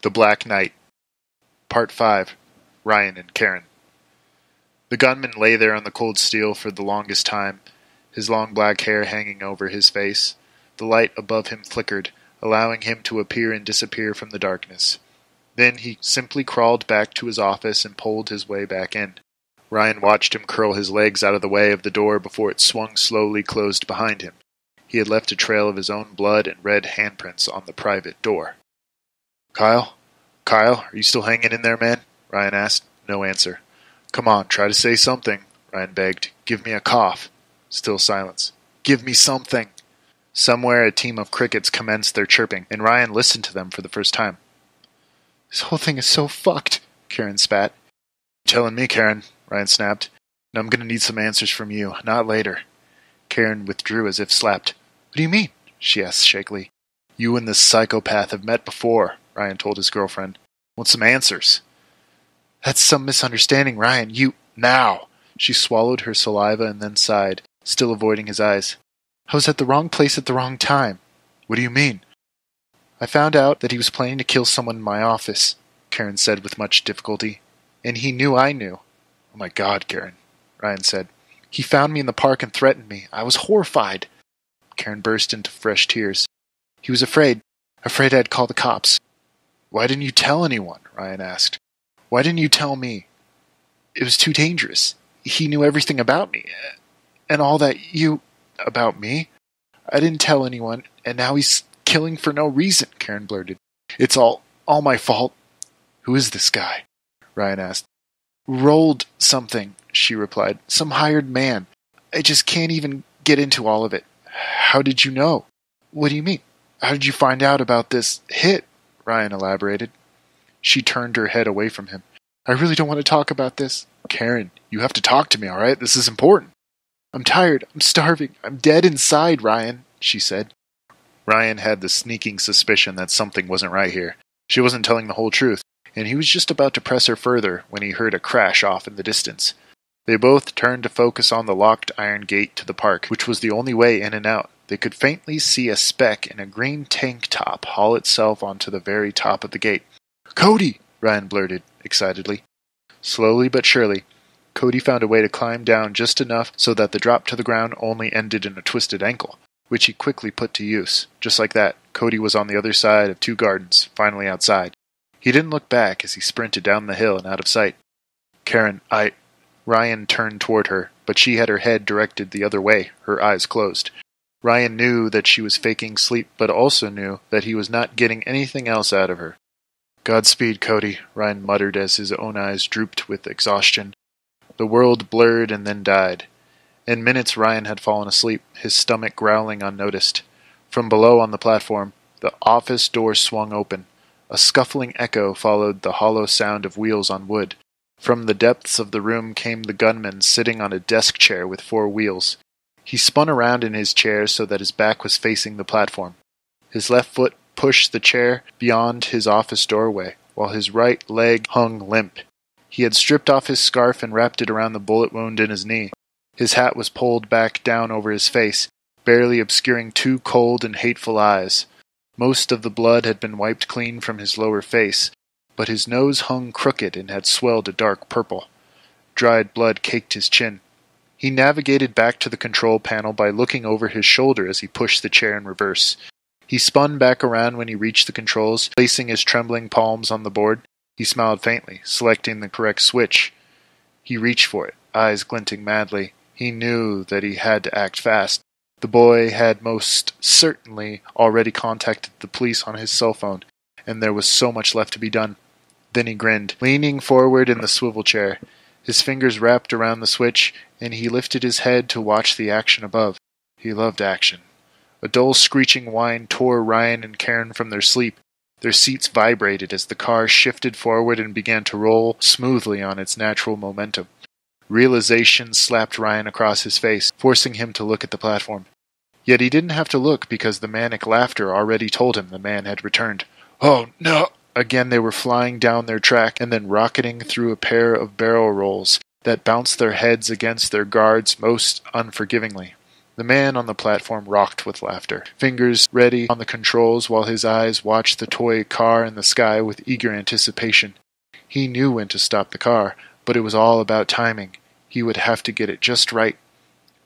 The Black Knight. Part 5. Ryan and Karen. The gunman lay there on the cold steel for the longest time, his long black hair hanging over his face. The light above him flickered, allowing him to appear and disappear from the darkness. Then he simply crawled back to his office and pulled his way back in. Ryan watched him curl his legs out of the way of the door before it swung slowly closed behind him. He had left a trail of his own blood and red handprints on the private door. Kyle, are you still hanging in there, man? Ryan asked. No answer. Come on, try to say something, Ryan begged. Give me a cough. Still silence. Give me something. Somewhere a team of crickets commenced their chirping, and Ryan listened to them for the first time. This whole thing is so fucked, Karen spat. You're telling me, Karen, Ryan snapped. And I'm going to need some answers from you, not later. Karen withdrew as if slapped. What do you mean? She asked shakily. You and this psychopath have met before, Ryan told his girlfriend. Want some answers? That's some misunderstanding, Ryan. Now! She swallowed her saliva and then sighed, still avoiding his eyes. I was at the wrong place at the wrong time. What do you mean? I found out that he was planning to kill someone in my office, Karen said with much difficulty. And he knew I knew. Oh my God, Karen, Ryan said. He found me in the park and threatened me. I was horrified. Karen burst into fresh tears. He was afraid I'd call the cops. Why didn't you tell anyone? Ryan asked. Why didn't you tell me? It was too dangerous. He knew everything about me. And all that about me? I didn't tell anyone, and now he's killing for no reason, Karen blurted. It's all my fault. Who is this guy? Ryan asked. Rolled something, she replied. Some hired man. I just can't even get into all of it. How did you know? What do you mean? How did you find out about this hit? Ryan elaborated. She turned her head away from him. I really don't want to talk about this. Karen, you have to talk to me, all right? This is important. I'm tired. I'm starving. I'm dead inside, Ryan, she said. Ryan had the sneaking suspicion that something wasn't right here. She wasn't telling the whole truth, and he was just about to press her further when he heard a crash off in the distance. They both turned to focus on the locked iron gate to the park, which was the only way in and out. They could faintly see a speck in a green tank top haul itself onto the very top of the gate. Cody! Ryan blurted, excitedly. Slowly but surely, Cody found a way to climb down just enough so that the drop to the ground only ended in a twisted ankle, which he quickly put to use. Just like that, Cody was on the other side of 2 gardens, finally outside. He didn't look back as he sprinted down the hill and out of sight. Karen, Ryan turned toward her, but she had her head directed the other way, her eyes closed. Ryan knew that she was faking sleep, but also knew that he was not getting anything else out of her. Godspeed, Cody, Ryan muttered as his own eyes drooped with exhaustion. The world blurred and then died. In minutes Ryan had fallen asleep, his stomach growling unnoticed. From below on the platform, the office door swung open. A scuffling echo followed the hollow sound of wheels on wood. From the depths of the room came the gunman sitting on a desk chair with 4 wheels. He spun around in his chair so that his back was facing the platform. His left foot pushed the chair beyond his office doorway, while his right leg hung limp. He had stripped off his scarf and wrapped it around the bullet wound in his knee. His hat was pulled back down over his face, barely obscuring 2 cold and hateful eyes. Most of the blood had been wiped clean from his lower face, but his nose hung crooked and had swelled a dark purple. Dried blood caked his chin. He navigated back to the control panel by looking over his shoulder as he pushed the chair in reverse. He spun back around when he reached the controls, placing his trembling palms on the board. He smiled faintly, selecting the correct switch. He reached for it, eyes glinting madly. He knew that he had to act fast. The boy had most certainly already contacted the police on his cell phone, and there was so much left to be done. Then he grinned, leaning forward in the swivel chair. His fingers wrapped around the switch, and he lifted his head to watch the action above. He loved action. A dull screeching whine tore Ryan and Karen from their sleep. Their seats vibrated as the car shifted forward and began to roll smoothly on its natural momentum. Realization slapped Ryan across his face, forcing him to look at the platform. Yet he didn't have to look because the manic laughter already told him the man had returned. Oh, no! Again they were flying down their track and then rocketing through a pair of barrel rolls that bounced their heads against their guards most unforgivingly. The man on the platform rocked with laughter, fingers ready on the controls while his eyes watched the toy car in the sky with eager anticipation. He knew when to stop the car, but it was all about timing. He would have to get it just right.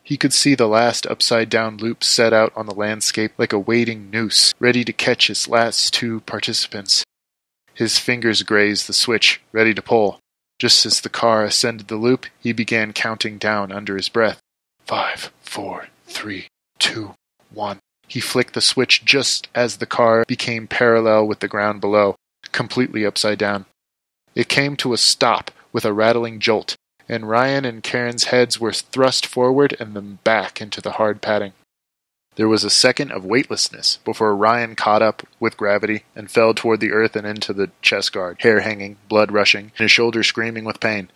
He could see the last upside-down loop set out on the landscape like a waiting noose, ready to catch his last two participants. His fingers grazed the switch, ready to pull. Just as the car ascended the loop, he began counting down under his breath. 5, 4, 3, 2, 1. He flicked the switch just as the car became parallel with the ground below, completely upside down. It came to a stop with a rattling jolt, and Ryan and Karen's heads were thrust forward and then back into the hard padding. There was a second of weightlessness before Ryan caught up with gravity and fell toward the earth and into the chest guard, hair hanging, blood rushing, and his shoulder screaming with pain.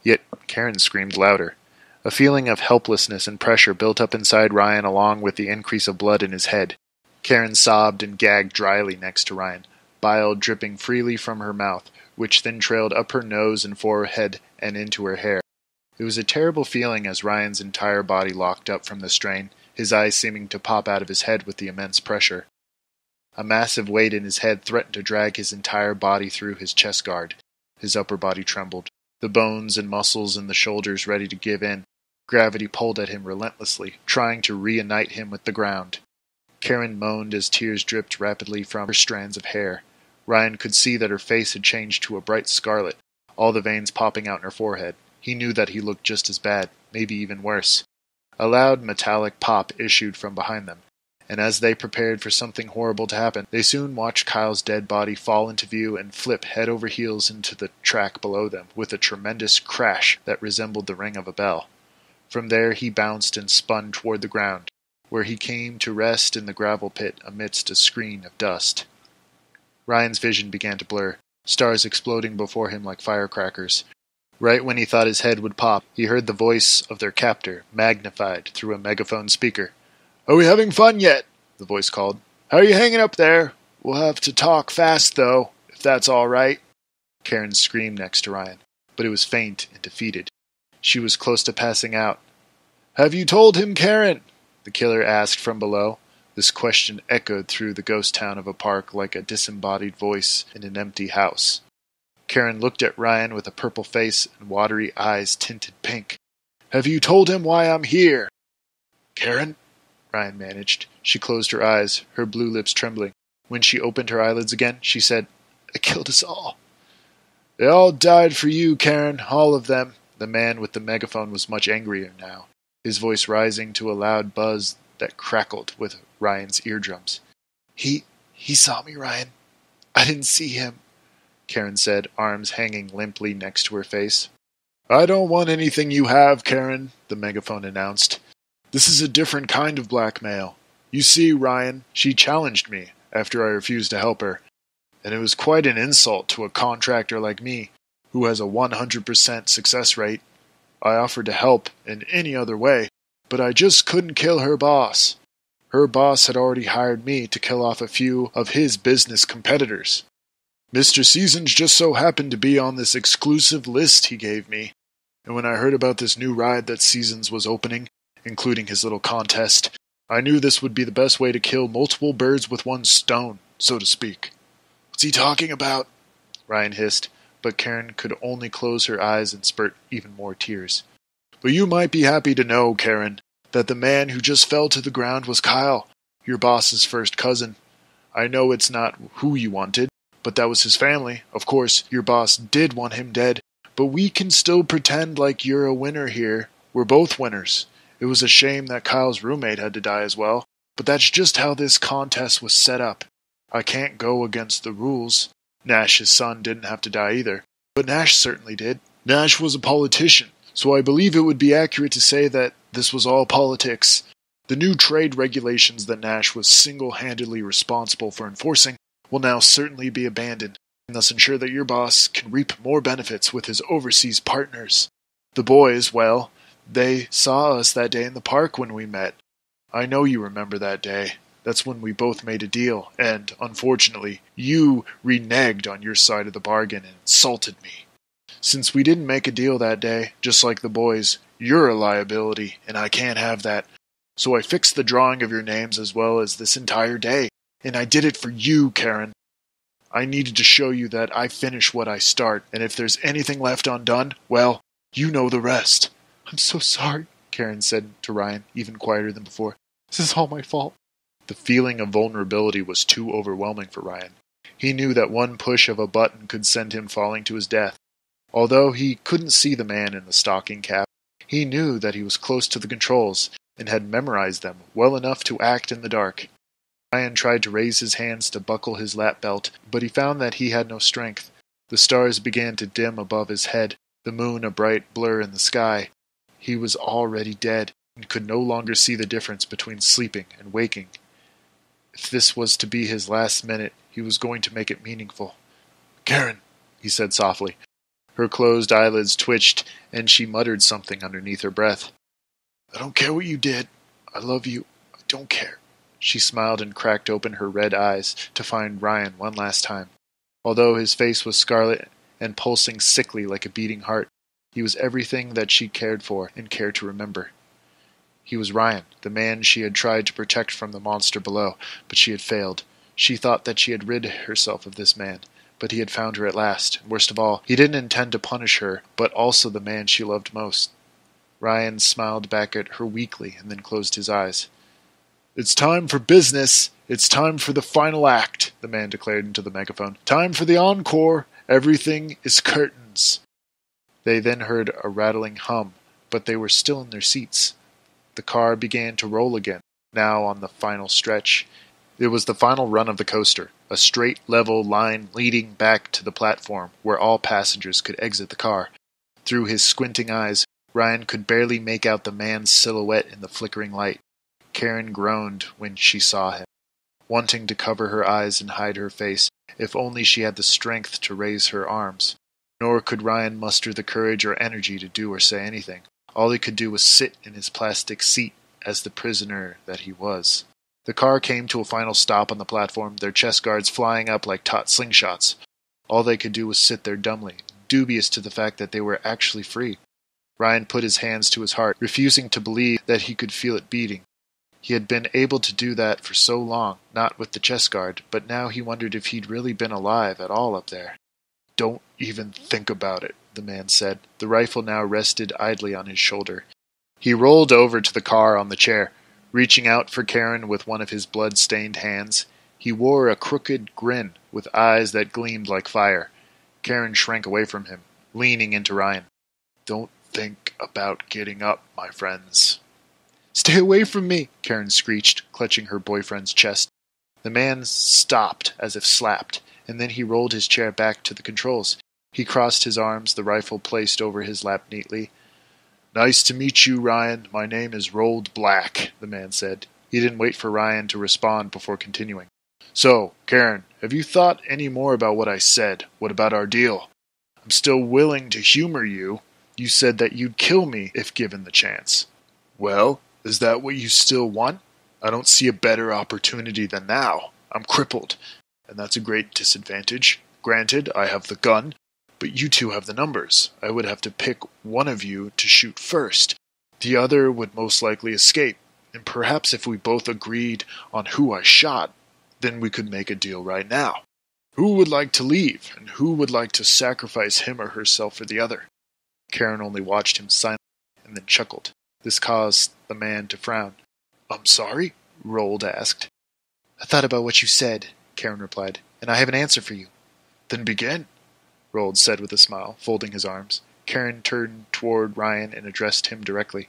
Yet Karen screamed louder. A feeling of helplessness and pressure built up inside Ryan along with the increase of blood in his head. Karen sobbed and gagged dryly next to Ryan, bile dripping freely from her mouth, which then trailed up her nose and forehead and into her hair. It was a terrible feeling as Ryan's entire body locked up from the strain, his eyes seeming to pop out of his head with the immense pressure. A massive weight in his head threatened to drag his entire body through his chest guard. His upper body trembled, the bones and muscles in the shoulders ready to give in. Gravity pulled at him relentlessly, trying to reunite him with the ground. Karen moaned as tears dripped rapidly from her strands of hair. Ryan could see that her face had changed to a bright scarlet, all the veins popping out in her forehead. He knew that he looked just as bad, maybe even worse. A loud metallic pop issued from behind them, and as they prepared for something horrible to happen, they soon watched Kyle's dead body fall into view and flip head over heels into the track below them with a tremendous crash that resembled the ring of a bell. From there he bounced and spun toward the ground, where he came to rest in the gravel pit amidst a screen of dust. Ryan's vision began to blur, stars exploding before him like firecrackers. Right when he thought his head would pop, he heard the voice of their captor, magnified through a megaphone speaker. "Are we having fun yet?" the voice called. "How are you hanging up there? We'll have to talk fast, though, if that's all right." Karen screamed next to Ryan, but it was faint and defeated. She was close to passing out. "Have you told him, Karen?" the killer asked from below. This question echoed through the ghost town of a park like a disembodied voice in an empty house. Karen looked at Ryan with a purple face and watery eyes tinted pink. "Have you told him why I'm here?" "Karen?" Ryan managed. She closed her eyes, her blue lips trembling. When she opened her eyelids again, she said, "I killed us all." "They all died for you, Karen, all of them." The man with the megaphone was much angrier now, his voice rising to a loud buzz that crackled with Ryan's eardrums. He saw me, Ryan. I didn't see him," Karen said, arms hanging limply next to her face. "I don't want anything you have, Karen," the megaphone announced. "This is a different kind of blackmail. You see, Ryan, she challenged me after I refused to help her, and it was quite an insult to a contractor like me, who has a 100% success rate. I offered to help in any other way, but I just couldn't kill her boss. Her boss had already hired me to kill off a few of his business competitors. Mr. Seasons just so happened to be on this exclusive list he gave me, and when I heard about this new ride that Seasons was opening, including his little contest, I knew this would be the best way to kill multiple birds with one stone, so to speak." "What's he talking about?" Ryan hissed, but Karen could only close her eyes and spurt even more tears. "But you might be happy to know, Karen, that the man who just fell to the ground was Kyle, your boss's first cousin. I know it's not who you wanted, but that was his family. Of course, your boss did want him dead, but we can still pretend like you're a winner here. We're both winners. It was a shame that Kyle's roommate had to die as well, but that's just how this contest was set up. I can't go against the rules. Nash's son didn't have to die either, but Nash certainly did. Nash was a politician, so I believe it would be accurate to say that this was all politics. The new trade regulations that Nash was single-handedly responsible for enforcing will now certainly be abandoned, and thus ensure that your boss can reap more benefits with his overseas partners. The boys, well, they saw us that day in the park when we met. I know you remember that day. That's when we both made a deal, and, unfortunately, you reneged on your side of the bargain and insulted me. Since we didn't make a deal that day, just like the boys, you're a liability, and I can't have that. So I fixed the drawing of your names as well as this entire day, and I did it for you, Karen. I needed to show you that I finish what I start, and if there's anything left undone, well, you know the rest." "I'm so sorry," Karen said to Ryan, even quieter than before. "This is all my fault." The feeling of vulnerability was too overwhelming for Ryan. He knew that one push of a button could send him falling to his death. Although he couldn't see the man in the stocking cap, he knew that he was close to the controls and had memorized them well enough to act in the dark. Ryan tried to raise his hands to buckle his lap belt, but he found that he had no strength. The stars began to dim above his head, the moon a bright blur in the sky. He was already dead, and could no longer see the difference between sleeping and waking. If this was to be his last minute, he was going to make it meaningful. "Karen," he said softly. Her closed eyelids twitched, and she muttered something underneath her breath. "I don't care what you did. I love you. I don't care." She smiled and cracked open her red eyes to find Ryan one last time. Although his face was scarlet and pulsing sickly like a beating heart, he was everything that she cared for and cared to remember. He was Ryan, the man she had tried to protect from the monster below, but she had failed. She thought that she had rid herself of this man, but he had found her at last, and worst of all, he didn't intend to punish her, but also the man she loved most. Ryan smiled back at her weakly and then closed his eyes. "It's time for business. It's time for the final act," the man declared into the megaphone. "Time for the encore. Everything is curtains." They then heard a rattling hum, but they were still in their seats. The car began to roll again, now on the final stretch. It was the final run of the coaster, a straight, level line leading back to the platform where all passengers could exit the car. Through his squinting eyes, Ryan could barely make out the man's silhouette in the flickering light. Karen groaned when she saw him, wanting to cover her eyes and hide her face, if only she had the strength to raise her arms. Nor could Ryan muster the courage or energy to do or say anything. All he could do was sit in his plastic seat as the prisoner that he was. The car came to a final stop on the platform, their chest guards flying up like taut slingshots. All they could do was sit there dumbly, dubious to the fact that they were actually free. Ryan put his hands to his heart, refusing to believe that he could feel it beating. He had been able to do that for so long, not with the chest guard, but now he wondered if he'd really been alive at all up there. "Don't even think about it," the man said. The rifle now rested idly on his shoulder. He rolled over to the car on the chair, reaching out for Karen with one of his blood-stained hands. He wore a crooked grin with eyes that gleamed like fire. Karen shrank away from him, leaning into Ryan. "Don't think about getting up, my friends." "Stay away from me," Karen screeched, clutching her boyfriend's chest. The man stopped as if slapped, and then he rolled his chair back to the controls. He crossed his arms, the rifle placed over his lap neatly. "Nice to meet you, Ryan. My name is Rolled Black," the man said. He didn't wait for Ryan to respond before continuing. "So, Karen, have you thought any more about what I said? What about our deal? I'm still willing to humor you. You said that you'd kill me if given the chance. Well, is that what you still want? I don't see a better opportunity than now. I'm crippled, and that's a great disadvantage. Granted, I have the gun, but you two have the numbers. I would have to pick one of you to shoot first. The other would most likely escape, and perhaps if we both agreed on who I shot, then we could make a deal right now. Who would like to leave, and who would like to sacrifice him or herself for the other?" Karen only watched him silently, and then chuckled. This caused the man to frown. "I'm sorry?" Rold asked. "I thought about what you said," Karen replied, "and I have an answer for you." "Then begin," Rold said with a smile, folding his arms. Karen turned toward Ryan and addressed him directly.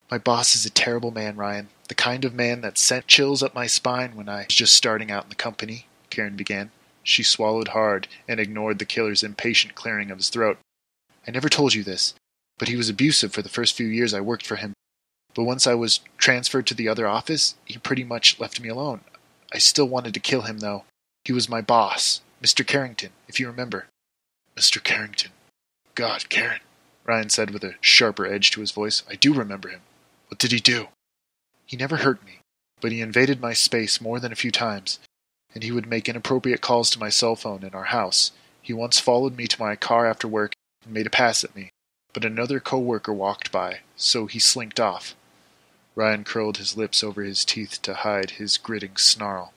"My boss is a terrible man, Ryan. The kind of man that sent chills up my spine when I was just starting out in the company," Karen began. She swallowed hard and ignored the killer's impatient clearing of his throat. "I never told you this, but he was abusive for the first few years I worked for him. But once I was transferred to the other office, he pretty much left me alone. I still wanted to kill him, though. He was my boss, Mr. Carrington, if you remember." "Mr. Carrington. God, Karen," Ryan said with a sharper edge to his voice. "I do remember him. What did he do?" "He never hurt me, but he invaded my space more than a few times, and he would make inappropriate calls to my cell phone in our house. He once followed me to my car after work and made a pass at me, but another co-worker walked by, so he slinked off." Ryan curled his lips over his teeth to hide his gritting snarl.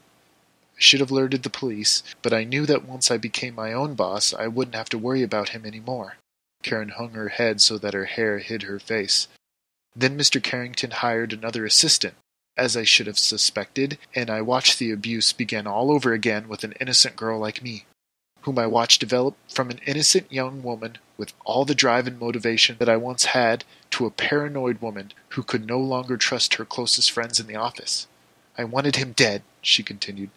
I should have alerted the police, but I knew that once I became my own boss, I wouldn't have to worry about him anymore. Karen hung her head so that her hair hid her face. Then Mr. Carrington hired another assistant, as I should have suspected, and I watched the abuse begin all over again with an innocent girl like me, whom I watched develop from an innocent young woman with all the drive and motivation that I once had to a paranoid woman who could no longer trust her closest friends in the office. I wanted him dead, she continued.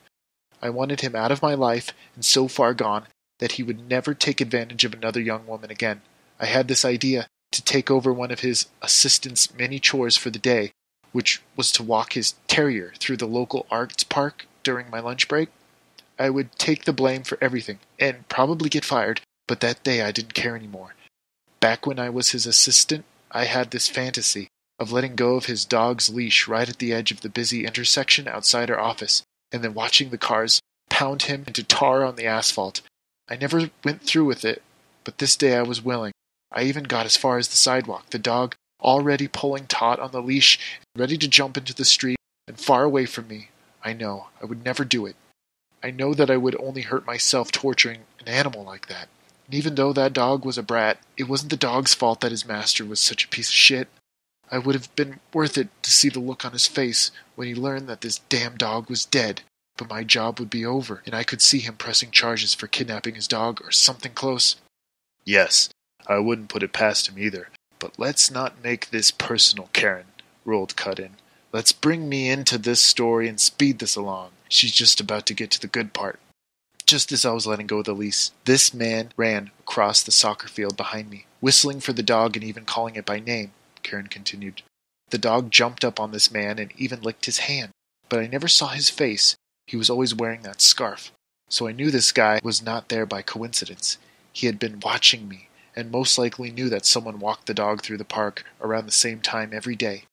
I wanted him out of my life and so far gone that he would never take advantage of another young woman again. I had this idea to take over one of his assistant's many chores for the day, which was to walk his terrier through the local arts park during my lunch break. I would take the blame for everything, and probably get fired, but that day I didn't care anymore. Back when I was his assistant, I had this fantasy of letting go of his dog's leash right at the edge of the busy intersection outside our office, and then watching the cars pound him into tar on the asphalt. I never went through with it, but this day I was willing. I even got as far as the sidewalk, the dog already pulling taut on the leash, ready to jump into the street and far away from me. I know, I would never do it. I know that I would only hurt myself torturing an animal like that. And even though that dog was a brat, it wasn't the dog's fault that his master was such a piece of shit. I would have been worth it to see the look on his face when he learned that this damn dog was dead. But my job would be over, and I could see him pressing charges for kidnapping his dog or something close. Yes, I wouldn't put it past him either. But let's not make this personal, Karen, Rold cut in. Let's bring me into this story and speed this along. She's just about to get to the good part. Just as I was letting go of the leash, this man ran across the soccer field behind me, whistling for the dog and even calling it by name, Karen continued. The dog jumped up on this man and even licked his hand, but I never saw his face. He was always wearing that scarf, so I knew this guy was not there by coincidence. He had been watching me, and most likely knew that someone walked the dog through the park around the same time every day.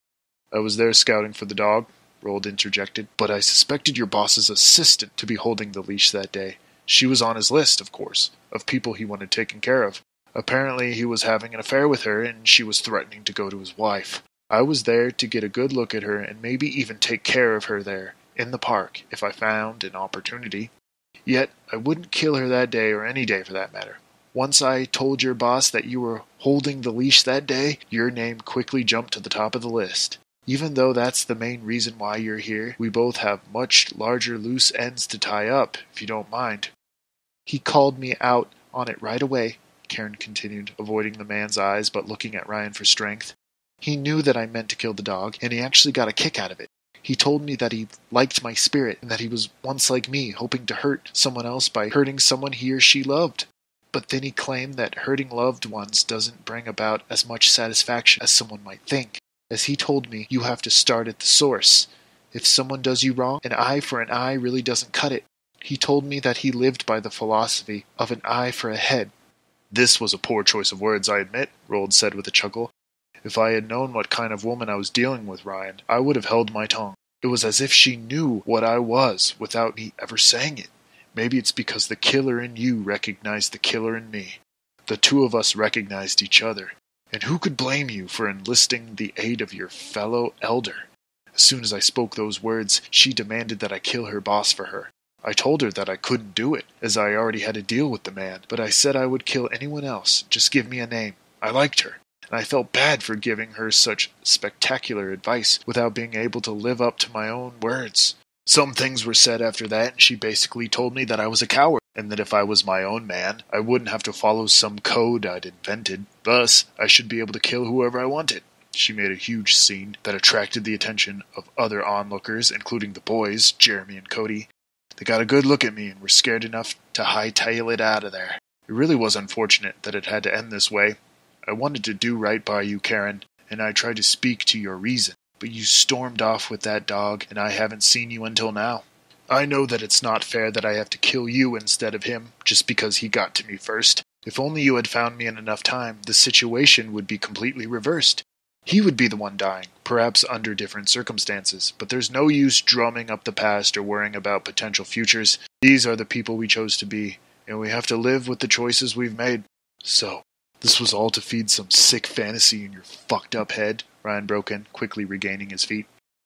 I was there scouting for the dog, Rold interjected, but I suspected your boss's assistant to be holding the leash that day. She was on his list, of course, of people he wanted taken care of. Apparently he was having an affair with her, and she was threatening to go to his wife. I was there to get a good look at her and maybe even take care of her there, in the park, if I found an opportunity. Yet I wouldn't kill her that day or any day for that matter. Once I told your boss that you were holding the leash that day, your name quickly jumped to the top of the list. Even though that's the main reason why you're here, we both have much larger loose ends to tie up, if you don't mind. He called me out on it right away, Karen continued, avoiding the man's eyes but looking at Ryan for strength. He knew that I meant to kill the dog, and he actually got a kick out of it. He told me that he liked my spirit, and that he was once like me, hoping to hurt someone else by hurting someone he or she loved. But then he claimed that hurting loved ones doesn't bring about as much satisfaction as someone might think. As he told me, you have to start at the source. If someone does you wrong, an eye for an eye really doesn't cut it. He told me that he lived by the philosophy of an eye for a head. This was a poor choice of words, I admit, Rold said with a chuckle. If I had known what kind of woman I was dealing with, Ryan, I would have held my tongue. It was as if she knew what I was without me ever saying it. Maybe it's because the killer in you recognized the killer in me. The two of us recognized each other. And who could blame you for enlisting the aid of your fellow elder? As soon as I spoke those words, she demanded that I kill her boss for her. I told her that I couldn't do it, as I already had a deal with the man, but I said I would kill anyone else, just give me a name. I liked her, and I felt bad for giving her such spectacular advice without being able to live up to my own words. Some things were said after that, and she basically told me that I was a coward, and that if I was my own man, I wouldn't have to follow some code I'd invented. Thus, I should be able to kill whoever I wanted. She made a huge scene that attracted the attention of other onlookers, including the boys, Jeremy and Cody. They got a good look at me and were scared enough to hightail it out of there. It really was unfortunate that it had to end this way. I wanted to do right by you, Karen, and I tried to speak to your reason, but you stormed off with that dog, and I haven't seen you until now. I know that it's not fair that I have to kill you instead of him, just because he got to me first. If only you had found me in enough time, the situation would be completely reversed. He would be the one dying, perhaps under different circumstances, but there's no use drumming up the past or worrying about potential futures. These are the people we chose to be, and we have to live with the choices we've made. So, this was all to feed some sick fantasy in your fucked up head? Ryan broke in, quickly regaining his feet.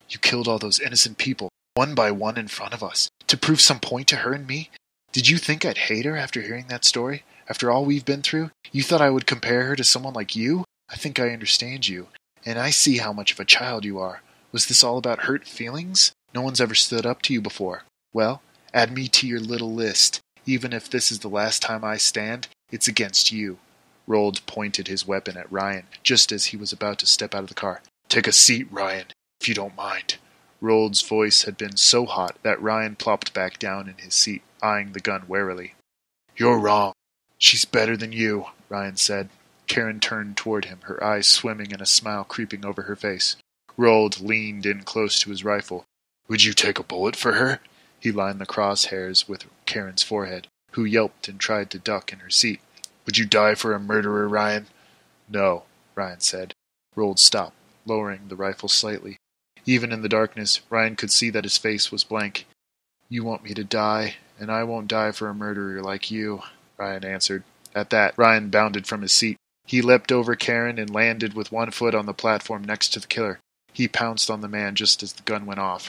You killed all those innocent people, one by one in front of us, to prove some point to her and me? Did you think I'd hate her after hearing that story? After all we've been through? You thought I would compare her to someone like you? I think I understand you, and I see how much of a child you are. Was this all about hurt feelings? No one's ever stood up to you before. Well, add me to your little list. Even if this is the last time I stand, it's against you. Rold pointed his weapon at Ryan, just as he was about to step out of the car. Take a seat, Ryan, if you don't mind. Rold's voice had been so hot that Ryan plopped back down in his seat, eyeing the gun warily. You're wrong. She's better than you, Ryan said. Karen turned toward him, her eyes swimming and a smile creeping over her face. Rold leaned in close to his rifle. Would you take a bullet for her? He lined the crosshairs with Karen's forehead, who yelped and tried to duck in her seat. Would you die for a murderer, Ryan? No, Ryan said. Rold stopped, lowering the rifle slightly. Even in the darkness, Ryan could see that his face was blank. You want me to die, and I won't die for a murderer like you, Ryan answered. At that, Ryan bounded from his seat. He leapt over Karen and landed with one foot on the platform next to the killer. He pounced on the man just as the gun went off.